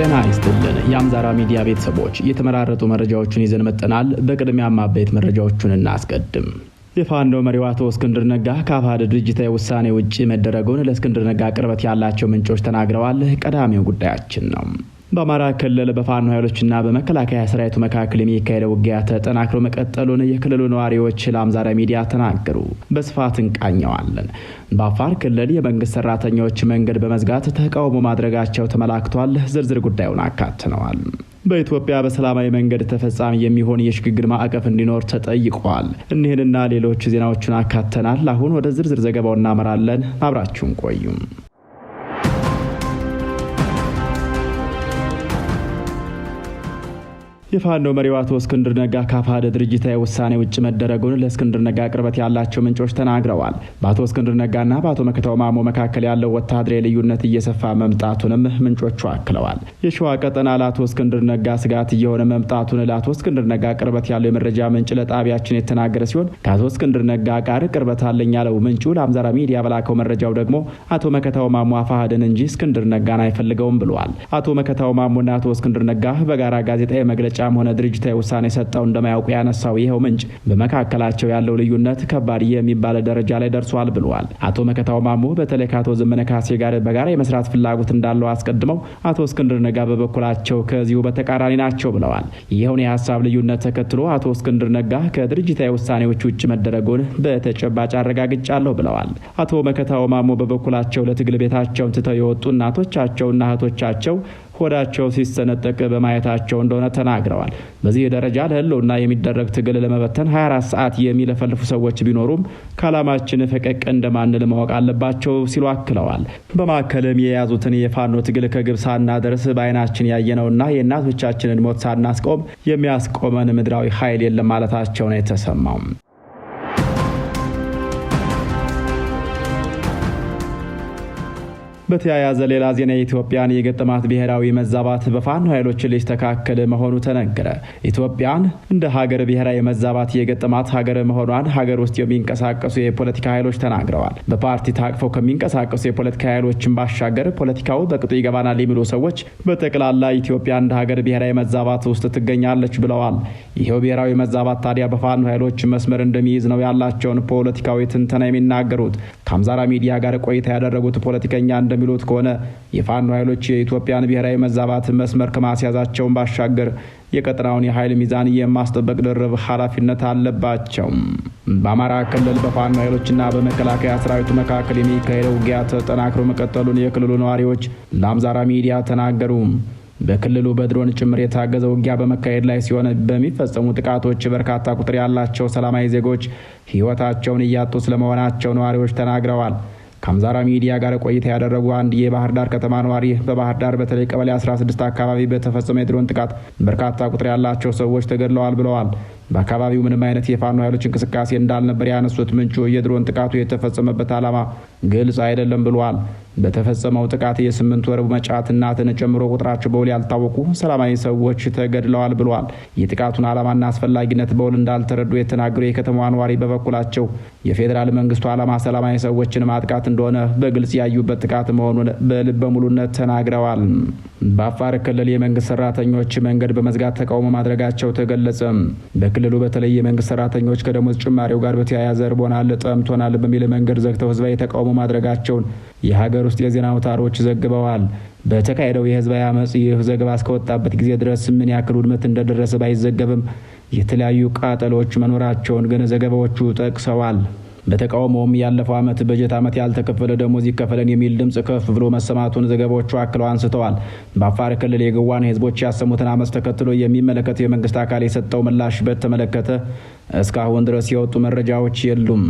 ጤና ይስጥልን የአምዛራ ሚዲያ ቤተሰቦች የተመራረጡ መረጃዎችን ይዘን መጥተናል። በቅድሚያም አበይት መረጃዎችን እናስቀድም። የፋኖ መሪው አቶ እስክንድር ነጋ ከአፋሕድ ድርጅታዊ ውሳኔ ውጪ መደረጉን ለእስክንድር ነጋ ቅርበት ያላቸው ምንጮች ተናግረዋል። ቀዳሚው ጉዳያችን ነው። በአማራ ክልል በፋኖ ኃይሎችና በመከላከያ ሰራዊቱ መካከል የሚካሄደው ውጊያ ተጠናክሮ መቀጠሉን የክልሉ ነዋሪዎች ለአምዛራ ሚዲያ ተናገሩ። በስፋት እንቃኘዋለን። በአፋር ክልል የመንግስት ሰራተኞች መንገድ በመዝጋት ተቃውሞ ማድረጋቸው ተመላክቷል። ዝርዝር ጉዳዩን አካተነዋል። በኢትዮጵያ በሰላማዊ መንገድ ተፈጻሚ የሚሆን የሽግግር ማዕቀፍ እንዲኖር ተጠይቋል። እኒህንና ሌሎች ዜናዎችን አካተናል። አሁን ወደ ዝርዝር ዘገባው እናመራለን። አብራችሁን ቆዩ። የፋኖ መሪው አቶ እስክንድር ነጋ ከአፋሕድ ድርጅታዊ ውሳኔ ውጭ መደረጉን ለእስክንድር ነጋ ቅርበት ያላቸው ምንጮች ተናግረዋል። በአቶ እስክንድር ነጋና በአቶ መከታው ማሞ መካከል ያለው ወታደራዊ ልዩነት እየሰፋ መምጣቱንም ምንጮቹ አክለዋል። የሸዋ ቀጠና ለአቶ እስክንድር ነጋ ስጋት እየሆነ መምጣቱን ለአቶ እስክንድር ነጋ ቅርበት ያለው የመረጃ ምንጭ ለጣቢያችን የተናገረ ሲሆን ከአቶ እስክንድር ነጋ ጋር ቅርበት አለኝ ያለው ምንጩ ለአምዛራ ሚዲያ በላከው መረጃው ደግሞ አቶ መከታው ማሞ አፋሕድን እንጂ እስክንድር ነጋን አይፈልገውም ብለዋል። አቶ መከታው ማሞና አቶ እስክንድር ነጋ በጋራ ጋዜጣዊ መግለጫ ሆነ ድርጅታዊ ውሳኔ ሰጠው እንደማያውቁ ያነሳው ይሄው ምንጭ በመካከላቸው ያለው ልዩነት ከባድ የሚባል ደረጃ ላይ ደርሷል ብለዋል። አቶ መከታው ማሞ በተለይ ከአቶ ዘመነ ካሴ ጋር በጋራ የመስራት ፍላጎት እንዳለው አስቀድመው አቶ እስክንድር ነጋ በበኩላቸው ከዚሁ በተቃራኒ ናቸው ብለዋል። ይሄውን የሀሳብ ልዩነት ተከትሎ አቶ እስክንድር ነጋ ከድርጅታዊ ውሳኔዎች ውጭ መደረጉን በተጨባጭ አረጋግጫለሁ ብለዋል። አቶ መከታው ማሞ በበኩላቸው ለትግል ቤታቸውን ትተው የወጡ እናቶቻቸውና እህቶቻቸው ሆዳቸው ሲሰነጠቅ በማየታቸው እንደሆነ ተናግረዋል። በዚህ ደረጃ ለህልውና የሚደረግ ትግል ለመበተን 24 ሰዓት የሚለፈልፉ ሰዎች ቢኖሩም ከዓላማችን ፈቀቅ እንደማንል ማወቅ አለባቸው ሲሉ አክለዋል። በማዕከልም የያዙትን የፋኖ ትግል ከግብ ሳናደርስ በዓይናችን ያየነውና የእናቶቻችንን ሞት ሳናስቆም የሚያስቆመን ምድራዊ ኃይል የለም ማለታቸው ነው የተሰማው። በተያያዘ ሌላ ዜና ኢትዮጵያን የገጠማት ብሔራዊ መዛባት በፋኖ ኃይሎች ሊስተካከል መሆኑ ተነገረ። ኢትዮጵያን እንደ ሀገር ብሔራዊ መዛባት የገጠማት ሀገር መሆኗን ሀገር ውስጥ የሚንቀሳቀሱ የፖለቲካ ኃይሎች ተናግረዋል። በፓርቲ ታቅፈው ከሚንቀሳቀሱ የፖለቲካ ኃይሎችን ባሻገር ፖለቲካው በቅጡ ይገባናል የሚሉ ሰዎች በጠቅላላ ኢትዮጵያ እንደ ሀገር ብሔራዊ መዛባት ውስጥ ትገኛለች ብለዋል። ይሄው ብሔራዊ መዛባት ታዲያ በፋኖ ኃይሎች መስመር እንደሚይዝ ነው ያላቸውን ፖለቲካዊ ትንተና የሚናገሩት። ከአምዛራ ሚዲያ ጋር ቆይታ ያደረጉት ፖለቲከኛ እንደሚሉት ከሆነ የፋኖ ኃይሎች የኢትዮጵያን ብሔራዊ መዛባት መስመር ከማስያዛቸውን ባሻገር የቀጠናውን የኃይል ሚዛን የማስጠበቅ ድርብ ኃላፊነት አለባቸው። በአማራ ክልል በፋኖ ኃይሎችና በመከላከያ ሰራዊቱ መካከል የሚካሄደው ውጊያ ተጠናክሮ መቀጠሉን የክልሉ ነዋሪዎች ለአምዛራ ሚዲያ ተናገሩ። በክልሉ በድሮን ጭምር የታገዘ ውጊያ በመካሄድ ላይ ሲሆን በሚፈጸሙ ጥቃቶች በርካታ ቁጥር ያላቸው ሰላማዊ ዜጎች ሕይወታቸውን እያጡ ስለመሆናቸው ነዋሪዎች ተናግረዋል። ከአምዛራ ሚዲያ ጋር ቆይታ ያደረጉ አንድ የባህር ዳር ከተማ ነዋሪ በባህር ዳር በተለይ ቀበሌ 16 አካባቢ በተፈጸመ የድሮን ጥቃት በርካታ ቁጥር ያላቸው ሰዎች ተገድለዋል ብለዋል። በአካባቢው ምንም አይነት የፋኖ ኃይሎች እንቅስቃሴ እንዳልነበር ያነሱት ምንጩ የድሮን ጥቃቱ የተፈጸመበት ዓላማ ግልጽ አይደለም ብለዋል። በተፈጸመው ጥቃት የ8 ወር መጫት እናትን ጨምሮ ቁጥራቸው በውል ያልታወቁ ሰላማዊ ሰዎች ተገድለዋል ብለዋል። የጥቃቱን ዓላማና አስፈላጊነት በውል እንዳልተረዱ የተናገሩ የከተማዋ ነዋሪ በበኩላቸው የፌዴራል መንግስቱ ዓላማ ሰላማዊ ሰዎችን ማጥቃት እንደሆነ በግልጽ ያዩበት ጥቃት መሆኑን በልበ ሙሉነት ተናግረዋል። በአፋር ክልል የመንግስት ሰራተኞች መንገድ በመዝጋት ተቃውሞ ማድረጋቸው ተገለጸ። በክልሉ በተለይ የመንግስት ሰራተኞች ከደሞዝ ጭማሪው ጋር በተያያዘ እርቦናል፣ ጠምቶናል በሚል መንገድ ዘግተው ህዝባዊ ተቃውሞ ማድረጋቸውን የሀገር ውስጥ የዜና አውታሮች ዘግበዋል። በተካሄደው የህዝባዊ አመጽ ይህ ዘገባ እስከወጣበት ጊዜ ድረስ ምን ያክል ውድመት እንደደረሰ ባይዘገብም የተለያዩ ቃጠሎች መኖራቸውን ግን ዘገባዎቹ ጠቅሰዋል። በተቃውሞም ያለፈው ዓመት በጀት ዓመት ያልተከፈለ ደሞዝ ይከፈለን የሚል ድምጽ ከፍ ብሎ መሰማቱን ዘገባዎቹ አክለው አንስተዋል። በአፋር ክልል የግዋን ህዝቦች ያሰሙትን አመጽ ተከትሎ የሚመለከተው የመንግስት አካል የሰጠው ምላሽ በተመለከተ እስካሁን ድረስ የወጡ መረጃዎች የሉም።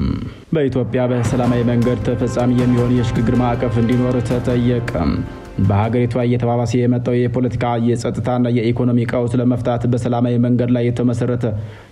በኢትዮጵያ በሰላማዊ መንገድ ተፈጻሚ የሚሆን የሽግግር ማዕቀፍ እንዲኖር ተጠየቀ። በሀገሪቷ እየተባባሰ የመጣው የፖለቲካ የጸጥታና የኢኮኖሚ ቀውስ ለመፍታት በሰላማዊ መንገድ ላይ የተመሰረተ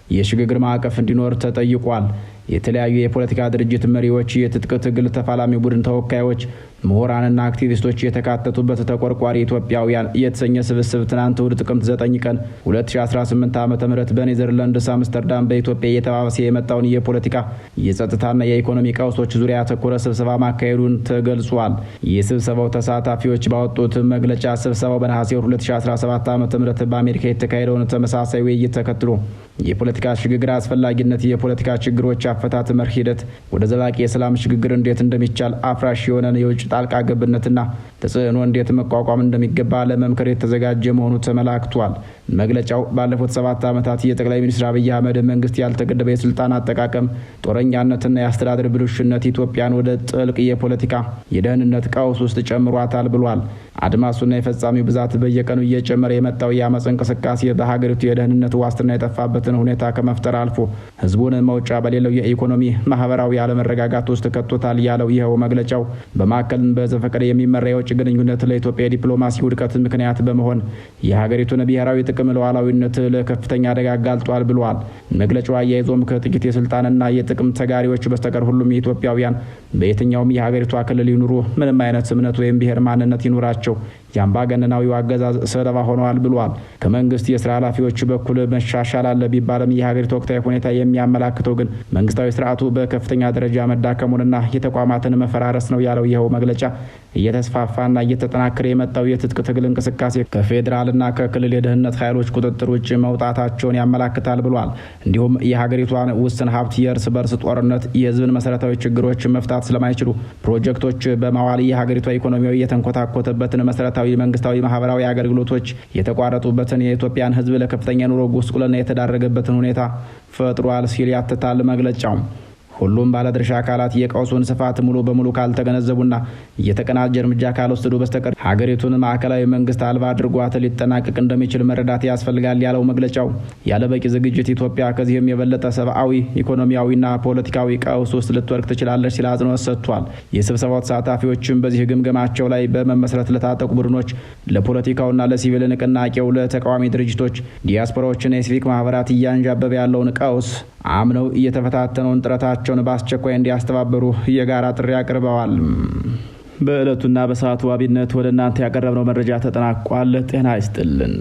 የሽግግር ማዕቀፍ እንዲኖር ተጠይቋል። የተለያዩ የፖለቲካ ድርጅት መሪዎች፣ የትጥቅ ትግል ተፋላሚ ቡድን ተወካዮች፣ ምሁራንና አክቲቪስቶች የተካተቱበት ተቆርቋሪ ኢትዮጵያውያን የተሰኘ ስብስብ ትናንት እሁድ ጥቅምት 9 ቀን 2018 ዓ.ም በኔዘርላንድስ አምስተርዳም በኢትዮጵያ እየተባባሰ የመጣውን የፖለቲካ የጸጥታና የኢኮኖሚ ቀውሶች ዙሪያ ያተኮረ ስብሰባ ማካሄዱን ተገልጿል። የስብሰባው ተሳታፊዎች ባወጡት መግለጫ ስብሰባው በነሐሴ 2017 ዓ.ም በአሜሪካ የተካሄደውን ተመሳሳይ ውይይት ተከትሎ የፖለቲካ ሽግግር አስፈላጊነት፣ የፖለቲካ ችግሮች አፈታት መርህ ሂደት፣ ወደ ዘላቂ የሰላም ሽግግር እንዴት እንደሚቻል፣ አፍራሽ የሆነን የውጭ ጣልቃ ገብነትና ተጽዕኖ እንዴት መቋቋም እንደሚገባ ለመምከር የተዘጋጀ መሆኑ ተመላክቷል። መግለጫው ባለፉት 7 ዓመታት የጠቅላይ ሚኒስትር አብይ አህመድ መንግስት ያልተገደበ የስልጣን አጠቃቀም፣ ጦረኛነትና የአስተዳደር ብልሹነት ኢትዮጵያን ወደ ጥልቅ የፖለቲካ የደህንነት ቀውስ ውስጥ ጨምሯታል ብሏል። አድማሱና የፈጻሚው ብዛት በየቀኑ እየጨመረ የመጣው የአመፅ እንቅስቃሴ በሀገሪቱ የደህንነት ዋስትና የጠፋበትን ሁኔታ ከመፍጠር አልፎ ህዝቡን መውጫ በሌለው የኢኮኖሚ ማህበራዊ አለመረጋጋት ውስጥ ከቶታል ያለው ይኸው መግለጫው በማዕከል በዘፈቀደ የሚመራ የውጭ ግንኙነት ለኢትዮጵያ የዲፕሎማሲ ውድቀት ምክንያት በመሆን የሀገሪቱን ብሔራዊ ጥቅም ሉዓላዊነት ለከፍተኛ አደጋ አጋልጧል ብሏል። መግለጫው አያይዞም ከጥቂት የስልጣንና የጥቅም ተጋሪዎች በስተቀር ሁሉም ኢትዮጵያውያን በየትኛውም የሀገሪቷ ክልል ይኑሩ፣ ምንም አይነት እምነት ወይም ብሔር ማንነት ይኑራቸው የአምባገነናዊው አገዛዝ ሰለባ ሆነዋል ብሏል። ከመንግስት የስራ ኃላፊዎች በኩል መሻሻል አለ ቢባልም የሀገሪቱ ወቅታዊ ሁኔታ የሚያመላክተው ግን መንግስታዊ ስርዓቱ በከፍተኛ ደረጃ መዳከሙንና የተቋማትን መፈራረስ ነው ያለው ይኸው መግለጫ እየተስፋፋና እየተጠናከረ የመጣው የትጥቅ ትግል እንቅስቃሴ ከፌዴራልና ከክልል የደህንነት ኃይሎች ቁጥጥር ውጭ መውጣታቸውን ያመላክታል ብሏል። እንዲሁም የሀገሪቷን ውስን ሀብት የእርስ በርስ ጦርነት፣ የህዝብን መሰረታዊ ችግሮች መፍታት ስለማይችሉ ፕሮጀክቶች በማዋል የሀገሪቷ ኢኮኖሚያዊ የተንኮታኮተበትን መሰረታዊ መንግስታዊ ማህበራዊ አገልግሎቶች የተቋረጡበትን፣ የኢትዮጵያን ህዝብ ለከፍተኛ ኑሮ ጉስቁልና የተዳረገበትን ሁኔታ ፈጥሯል ሲል ያትታል መግለጫው። ሁሉም ባለድርሻ አካላት የቀውሱን ስፋት ሙሉ በሙሉ ካልተገነዘቡና የተቀናጀ እርምጃ ካልወሰዱ በስተቀር ሀገሪቱን ማዕከላዊ መንግስት አልባ አድርጓት ሊጠናቀቅ እንደሚችል መረዳት ያስፈልጋል ያለው መግለጫው ያለበቂ ዝግጅት ኢትዮጵያ ከዚህም የበለጠ ሰብአዊ፣ ኢኮኖሚያዊና ፖለቲካዊ ቀውስ ውስጥ ልትወድቅ ትችላለች ሲል አጽንኦት ሰጥቷል። የስብሰባው ተሳታፊዎችም በዚህ ግምገማቸው ላይ በመመስረት ለታጠቁ ቡድኖች፣ ለፖለቲካውና ለሲቪል ንቅናቄው፣ ለተቃዋሚ ድርጅቶች፣ ዲያስፖራዎችና የሲቪክ ማህበራት እያንዣበበ ያለውን ቀውስ አምነው እየተፈታተነውን ጥረታቸውን በአስቸኳይ እንዲያስተባበሩ የጋራ ጥሪ አቅርበዋል። በዕለቱና በሰዓቱ ዋቢነት ወደ እናንተ ያቀረብነው መረጃ ተጠናቋል። ጤና ይስጥልን።